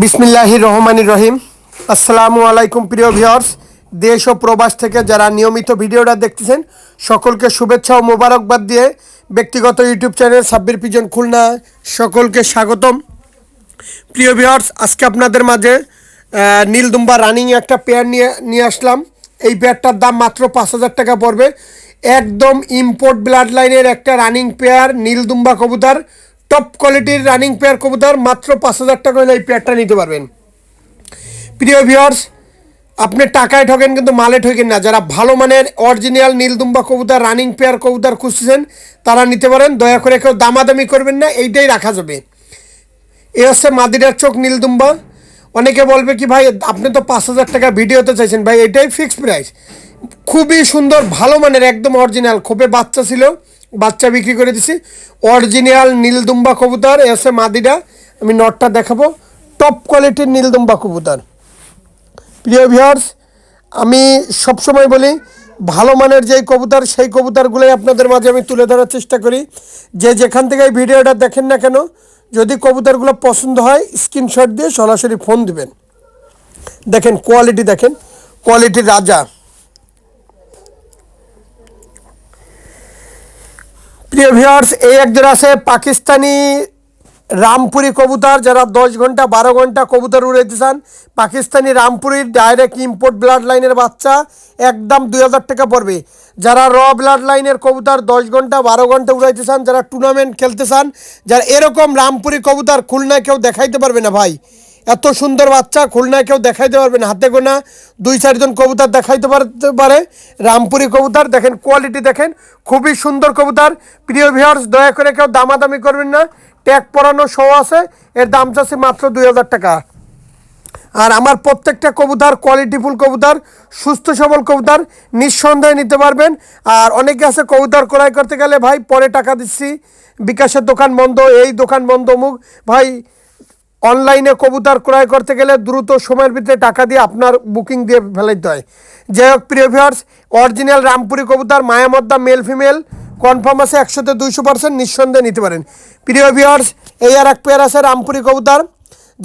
বিসমিল্লাহির রহমানির রহিম। আসসালামু আলাইকুম প্রিয় ভিউয়ার্স, দেশ ও প্রবাস থেকে যারা নিয়মিত ভিডিওটা দেখতেছেন সকলকে শুভেচ্ছা ও মোবারকবাদ দিয়ে ব্যক্তিগত YouTube channel Sabbir pigeon Khulna সকলকে স্বাগতম। প্রিয় ভিউয়ার্স, আজকে আপনাদের মাঝে নীলদুম্বা রানিং একটা পেয়ার নিয়ে আসলাম। এই পেয়ারটার দাম মাত্র 5,000 টাকা পড়বে। একদম ইম্পোর্ট ব্লাড লাইনের একটা রানিং পেয়ার নীলদুম্বা কবুতর, টপ কোয়ালিটির রানিং পেয়ার কবুতর, মাত্র 5,000 টাকা হলে এই পেয়ারটা নিতে পারবেন। প্রিয় ভিউয়ার্স, আপনি টাকায় ঠকেন কিন্তু মালে ঠকেন না। যারা ভালো মানের অরিজিনাল নীলদুম্বা কবুতর রানিং পেয়ার কবুতর খুঁজছেন তারা নিতে পারেন। দয়া করে কেউ দামাদামি করবেন না, এইটাই রাখা যাবে। এই হচ্ছে মাদিরার চোখ নীলদুম্বা। অনেকে বলবে কি ভাই আপনি তো 5,000 টাকা ভিডিওতে চাইছেন, ভাই এটাই ফিক্সড প্রাইস। খুবই সুন্দর ভালো মানের একদম অরিজিনাল, খোপে বাচ্চা ছিল, বাচ্চা বিক্রি করে দিছি। অরিজিনাল নীলদুম্বা কবুতর এ হচ্ছে মাদিরা। আমি নটটা দেখাবো, টপ কোয়ালিটির নীলদুম্বা কবুতর। প্রিয় ভিউয়ার্স, আমি সবসময় বলি ভালো মানের যেই কবুতর সেই কবুতরগুলোই আপনাদের মাঝে আমি তুলে ধরার চেষ্টা করি। যে যেখান থেকে এই ভিডিওটা দেখেন না কেন, যদি কবুতরগুলো পছন্দ হয় স্ক্রিনশট দিয়ে সরাসরি ফোন দিবেন। দেখেন কোয়ালিটি, দেখেন কোয়ালিটির রাজা। প্রিয় ভিউয়ার্স, এই একজন আছে পাকিস্তানি রামপুরি কবুতর। যারা 10 ঘন্টা 12 ঘন্টা কবুতর উড়াইতে চান, পাকিস্তানি রামপুরির ডাইরেক্ট ইম্পোর্ট ব্লাড লাইনের বাচ্চা, একদম 2,000 টাকা পড়বে। যারা র ব্লাড লাইনের কবুতর 10 ঘন্টা 12 ঘন্টা উড়াইতে চান, যারা টুর্নামেন্ট খেলতে চান, যারা এরকম রামপুরি কবুতর খুলনায় কেউ দেখাইতে পারবে না ভাই। এত সুন্দর বাচ্চা খুলনায় কেউ দেখাইতে পারবে না। হাতে গোনা 2-4 জন কবুতর দেখাইতে পারে রামপুরি কবুতর। দেখেন কোয়ালিটি, দেখেন খুবই সুন্দর কবুতর। প্রিয় ভিউয়ার্স, দয়া করে কেউ দামাদামি করবেন না। ট্যাগ পরানো শো আছে, এর দাম চাচ্ছি মাত্র 2,000 টাকা। আর আমার প্রত্যেকটা কবুতর কোয়ালিটিফুল কবুতর, সুস্থ সবল কবুতর, নিঃসন্দেহে নিতে পারবেন। আর অনেকে আছে কবুতর ক্রয় করতে গেলে ভাই পরে টাকা দিচ্ছি, বিকাশের দোকান বন্ধ, এই দোকান বন্ধ, মুখ ভাই। অনলাইনে কবুতর ক্রয় করতে গেলে দ্রুত সময়ের ভিতরে টাকা দিয়ে আপনার বুকিং দিয়ে ফেলাইতে হয়। যাই হোক প্রিয় ভিউয়ার্স, অরিজিনাল রামপুরি কবুতর মায়ামদ্দা মেল ফিমেল কনফার্ম আছে, 100-200% নিঃসন্দেহে নিতে পারেন। প্রিয় ভিউয়ার্স, এই আর এক পেয়ার আছে রামপুরি কবুতর।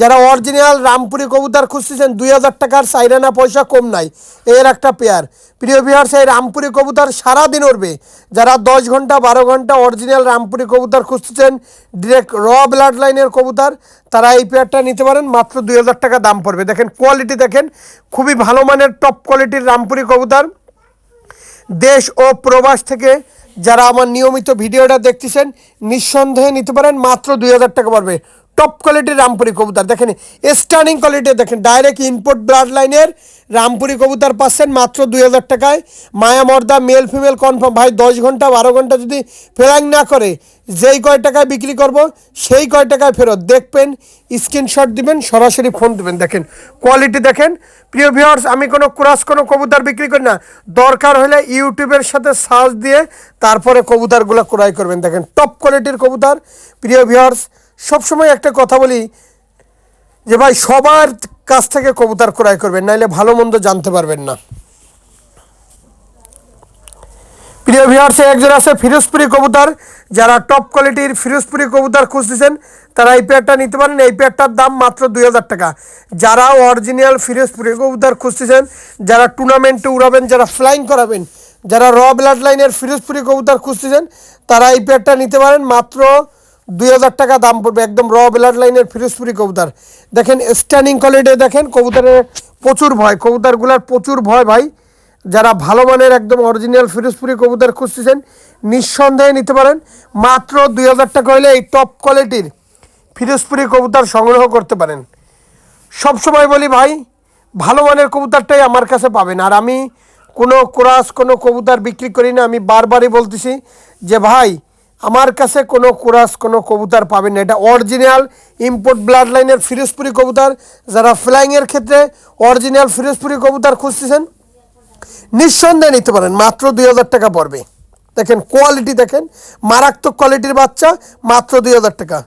যারা অরিজিনাল রামপুরি কবুতর খুঁজতেছেন, 2,000 টাকার সাইরানা পয়সা কম নাই, এর একটা পেয়ার। প্রিয় ভিউয়ার্স, এই রামপুরি কবুতর সারাদিন উড়বে। যারা 10 ঘন্টা 12 ঘন্টা অরিজিনাল রামপুরি কবুতর খুঁজতেছেন, ডিরেক্ট র ব্লাড লাইনের কবুতর, তারা এই পেয়ারটা নিতে পারেন। মাত্র 2,000 টাকা দাম পড়বে। দেখেন কোয়ালিটি, দেখেন খুবই ভালো মানের টপ কোয়ালিটির রামপুরি কবুতর। দেশ ও প্রবাস থেকে যারা আমার নিয়মিত ভিডিওটা দেখতেছেন নিঃসন্দেহে নিতে পারেন। মাত্র 2,000 টাকা পড়বে। টপ কোয়ালিটির রামপুরি কবুতর, দেখেন স্টার্নিং কোয়ালিটি, দেখেন ডাইরেক্ট ইম্পোর্ট ব্লাড লাইনের রামপুরি কবুতর পাচ্ছেন মাত্র 2,000 টাকায়। মায়ামর্দা মেল ফিমেল কনফার্ম। ভাই 10 ঘন্টা 12 ঘন্টা যদি ফ্লাইং না করে, যেই কয় টাকায় বিক্রি করব সেই কয় টাকায় ফেরত। দেখবেন, স্ক্রিনশট দিবেন, সরাসরি ফোন দিবেন। দেখেন কোয়ালিটি, দেখেন। প্রিয় ভিউয়ার্স, আমি কোনো কবুতর বিক্রি করি না। দরকার হলে ইউটিউবের সাথে সার্চ দিয়ে তারপরে কবুতরগুলো ক্রয় করবেন। দেখেন টপ কোয়ালিটির কবুতর। প্রিয় ভিউয়ার্স, সবসময় একটা কথা বলি যে ভাই সবার কাছ থেকে কবুতর ক্রয় করবেন, নাইলে ভালো মন্দ জানতে পারবেন না। প্রিয় ভিউয়ার্স, একজন আছে ফিরোজপুরি কবুতর। যারা টপ কোয়ালিটির ফিরোজপুরি কবুতর খুঁজতেছেন তারা এই পেয়ারটা নিতে পারেন। এই পেয়ারটার দাম মাত্র 2,000 টাকা। যারা অরিজিনাল ফিরোজপুরি কবুতর খুঁজতেছেন, যারা টুর্নামেন্টে উড়াবেন, যারা ফ্লাইং করাবেন, যারা র ব্লাড লাইনের ফিরোজপুরি কবুতর খুঁজতেছেন, তারা এই পেয়ারটা নিতে পারেন। মাত্র 2,000 টাকা দাম পড়বে। একদম র ব্লাড লাইনের ফিরোজপুরি কবুতর। দেখেন স্ট্যান্ডিং কোয়ালিটি, দেখেন কবুতরের প্রচুর ভয়, কবুতরগুলার প্রচুর ভয় ভাই। যারা ভালো মানের একদম অরিজিনাল ফিরোজপুরি কবুতর খুঁজতেছেন নিঃসন্দেহে নিতে পারেন। মাত্র 2,000 টাকা হলে এই টপ কোয়ালিটির ফিরোজপুরি কবুতর সংগ্রহ করতে পারেন। সব সময় বলি ভাই, ভালো মানের কবুতরটাই আমার কাছে পাবেন। আর আমি কোনো কবুতর বিক্রি করি না। আমি বারবারই বলতেছি যে ভাই আমার কাছে কোনো কবুতর পাবেন না। এটা অরিজিনাল ইম্পোর্ট ব্লাড লাইনের ফিরোজপুরি কবুতর। যারা ফ্লাইংয়ের ক্ষেত্রে অরিজিনাল ফিরোজপুরি কবুতর খুঁজতেছেন নিঃসন্দেহে নিতে পারেন। মাত্র 2,000 টাকা পড়বে। দেখেন কোয়ালিটি, দেখেন মারাত্মক কোয়ালিটির বাচ্চা, মাত্র 2,000 টাকা।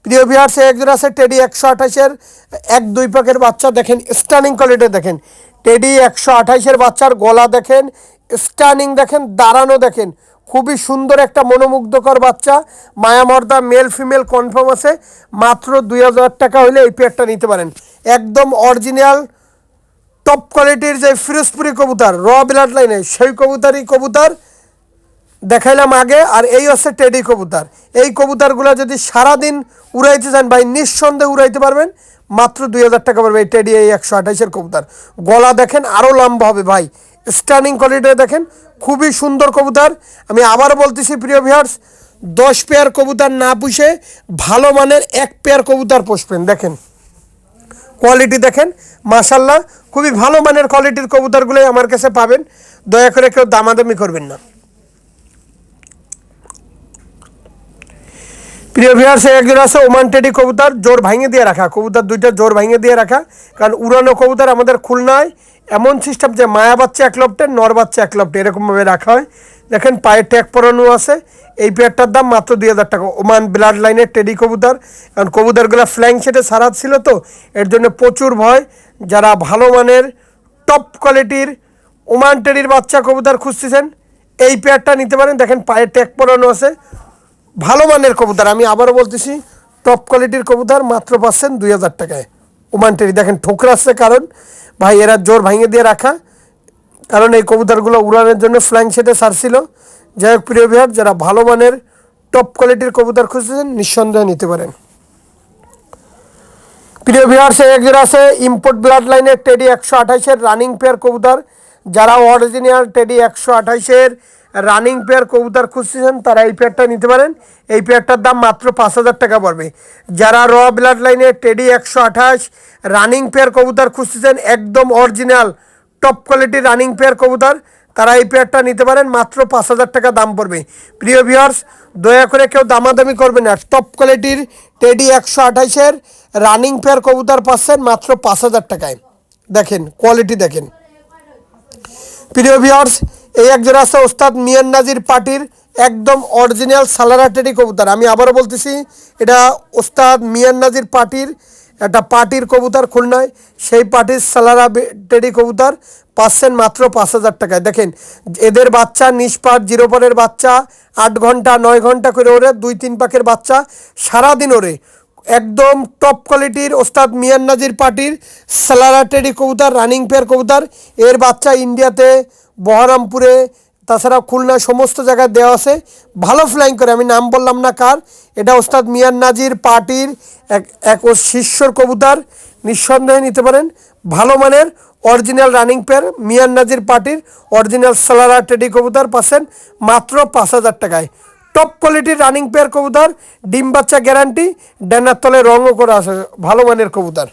প্রিয় ভিউয়ার্স, একজন আছে টেডি 128-এর 1-2 পাকের বাচ্চা। দেখেন স্টার্নিং কোয়ালিটি, দেখেন টেডি 128-এর বাচ্চার গলা দেখেন, স্টানিং দেখেন, দাঁড়ানো দেখেন, খুবই সুন্দর একটা মনোমুগ্ধকর বাচ্চা। মায়ামর্দা মেল ফিমেল কনফার্ম আছে। মাত্র 2000 টাকা হলে এই পেয়ারটা নিতে পারেন। একদম অরিজিনাল টপ কোয়ালিটির যে ফিরোজপুরি কবুতর র ব্লাড লাইনে, সেই কবুতর দেখাইলাম আগে। আর এই হচ্ছে টেডি কবুতর। এই কবুতরগুলো যদি সারাদিন উড়াইতে চান ভাই, নিঃসন্দেহে উড়াইতে পারবেন। মাত্র 2000 টাকা পড়বে এই টেডি, এই 128-এর কবুতর। গলা দেখেন আরও লম্বা হবে ভাই। স্টার্নিং কোয়ালিটি দেখেন, খুবই সুন্দর কবুতর। আমি আবারও বলতেছি প্রিয় ভিউয়ার্স, 10 পেয়ার কবুতর না পুষে ভালো মানের 1 পেয়ার কবুতর পুষবেন। দেখেন কোয়ালিটি দেখেন, মাশাল্লাহ খুবই ভালো মানের কোয়ালিটির কবুতরগুলোই আমার কাছে পাবেন। দয়া করে কেউ দামাদামি করবেন না। প্রিয় ভিউয়ার্স, একজন আছে ওমান টেডি কবুতর, জোর ভাঙে দিয়ে রাখা কবুতর, দুইটা জোর ভাঙে দিয়ে রাখা। কারণ উড়ানো কবুতর আমাদের খুলনায় এমন সিস্টেম যে মায়া বাচ্চা 1 লফটে, নর বাচ্চা 1 লফটে, এরকমভাবে রাখা হয়। দেখেন পায়ে ট্যাগ পরানো আছে। এই পেয়ারটার দাম মাত্র 2000 টাকা। ওমান ব্লাড লাইনের টেডি কবুতর। কারণ কবুতরগুলো ফ্ল্যাং সেটে সারাত ছিল তো, এর জন্য প্রচুর ভয়। যারা ভালো মানের টপ কোয়ালিটির ওমান টেডির বাচ্চা কবুতর খুঁজতেছেন, এই পেয়ারটা নিতে পারেন। দেখেন পায়ে ট্যাগ পরানো আছে, ভালো মানের কবুতর। আমি আবারও বলতেছি, টপ কোয়ালিটির কবুতর মাত্র পাচ্ছেন 2000 টাকায়। ওমান টেডি দেখেন ঠোকরাচ্ছে, কারণ ভাই এরা জোর ভাঙে দিয়ে রাখা, কারণ এই কবুতরগুলো উড়ানোর জন্য ফ্ল্যাং সেটে ছাড়ছিল। যাই হোক প্রিয় ভিউয়ার, যারা ভালো মানের টপ কোয়ালিটির কবুতর খুঁজতেছেন নিঃসন্দেহে নিতে পারেন। প্রিয় ভিউয়ার্স, একজন আছে ইম্পোর্ট ব্লাড লাইনের টেডি 128-এর রানিং পেয়ার কবুতর। যারা অরিজিনাল টেডি 128-এর রানিং পেয়ার কবুতর খুঁজতেছেন, তারা এই পেয়ারটা নিতে পারেন। এই পেয়ারটার দাম মাত্র 5000 টাকা পড়বে। যারা র ব্লাড লাইনের টেডি 128 রানিং পেয়ার কবুতর খুঁজতেছেন, একদম অরিজিনাল টপ কোয়ালিটির রানিং পেয়ার কবুতর, তারা এই পেয়ারটা নিতে পারেন। মাত্র 5000 টাকা দাম পড়বে। প্রিয় ভিউয়ার্স, দয়া করে কেউ দামাদামি করবে না। টপ কোয়ালিটির টেডি 128-এর রানিং পেয়ার কবুতর পাচ্ছেন মাত্র 5000 টাকায়। দেখেন কোয়ালিটি দেখেন। প্রিয় ভিউয়ার্স, এই একজন আছে ওস্তাদ মিয়ান নাজির পার্টির একদম অরিজিনাল সালারা টেডি কবুতর। আমি আবারও বলতেছি, এটা ওস্তাদ মিয়ান নাজির পার্টির একটা পার্টির কবুতর খুলনায়, সেই পার্টির সালারা টেডি কবুতর পাচ্ছেন মাত্র 5000 টাকায়। দেখেন এদের বাচ্চা নিষ্পাট, 0 পরের বাচ্চা 8 ঘন্টা 9 ঘন্টা করে ওরে, 2-3 পাকের বাচ্চা সারাদিন ওরে। একদম টপ কোয়ালিটির ওস্তাদ মিয়ান নাজির পার্টির সালারা টেডি কবুতর, রানিং পেয়ার কবুতর। এর বাচ্চা ইন্ডিয়াতে, বহরমপুরে, তাছাড়া খুলনা সমস্ত জায়গায় দেওয়া আছে। ভালো ফ্লাইং করে, আমি নাম বললাম না কার। এটা ওস্তাদ মিয়ান নাজির পার্টির এক ও শিষ্যর কবুতর, নিঃসন্দেহে নিতে পারেন। ভালো মানের অরিজিনাল রানিং পেয়ার মিয়ান নাজির পার্টির অরিজিনাল সালারা টেডি কবুতর পাচ্ছেন মাত্র 5000 টাকায়। টপ কোয়ালিটির রানিং পেয়ার কবুতর, ডিম বাচ্চা গ্যারান্টি, ডানার তলে রঙও করা আছে, ভালো মানের কবুতর।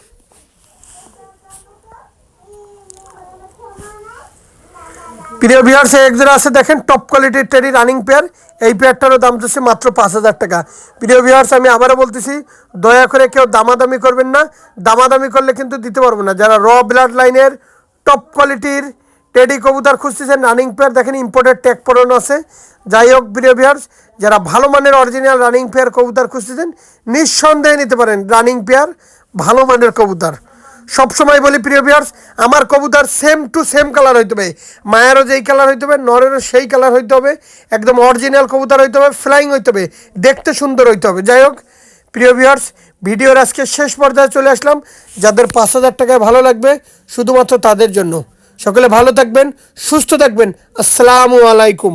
প্রিয় ভিউয়ার্স, একজন আছে দেখেন টপ কোয়ালিটির টেডি রানিং পেয়ার। এই পেয়ারটারও দাম হচ্ছে মাত্র 5000 টাকা। প্রিয় ভিউয়ার্স, আমি আবারও বলতেছি, দয়া করে কেউ দামাদামি করবেন না। দামাদামি করলে কিন্তু দিতে পারবো না। যারা র ব্লাড লাইনের টপ কোয়ালিটির টেডি কবুতর খুঁজতেছেন রানিং পেয়ার, দেখেন ইম্পোর্টেড ট্যাগ পরানো আছে। যাই হোক প্রিয় ভিউয়ার্স, যারা ভালো মানের অরিজিনাল রানিং পেয়ার কবুতর খুঁজতেছেন, নিঃসন্দেহে নিতে পারেন রানিং পেয়ার ভালো মানের কবুতর। সবসময় বলি প্রিয় ভিউয়ার্স, আমার কবুতর সেম টু সেম কালার হইতে হবে। মায়েরও যেই কালার হইতে হবে, নরেরও সেই কালার হইতে হবে। একদম অরিজিনাল কবুতর হইতে হবে, ফ্লাইং হইতে হবে, দেখতে সুন্দর হইতে হবে। যাই হোক প্রিয় ভিউয়ার্স, ভিডিওর আজকে শেষ পর্যায়ে চলে আসলাম। যাদের 5000 টাকায় ভালো লাগবে, শুধুমাত্র তাদের জন্য। সকলে ভালো থাকবেন, সুস্থ থাকবেন। আসসালামু আলাইকুম।